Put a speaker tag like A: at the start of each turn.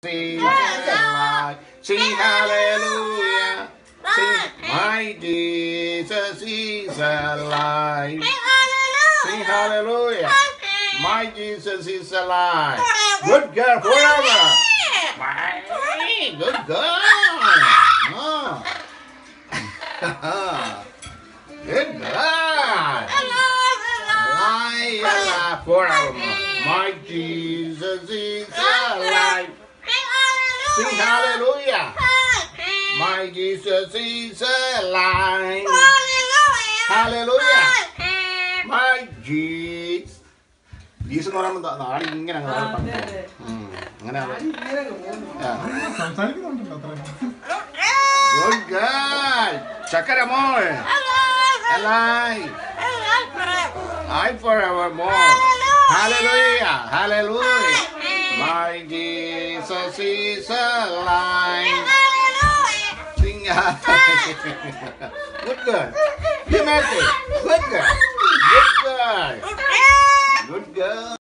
A: He's alive. Sing hallelujah. Sing, my Jesus is alive. Sing hallelujah. My Jesus is alive. Good girl forever. Good girl. Oh. Good girl. Alive forever. My Jesus is alive. Sing hallelujah. My Jesus is alive. Hallelujah. My Jesus. Jesus എന്ന് പറയുമ്പോൾ നാളെ ഇങ്ങനെ Good girl. ചക്കര മോൾ. Alive. I forevermore. Hallelujah. Hallelujah. My Jesus is alive. Sing hallelujah. Good girl. You made it. Good girl. Good girl. Good girl.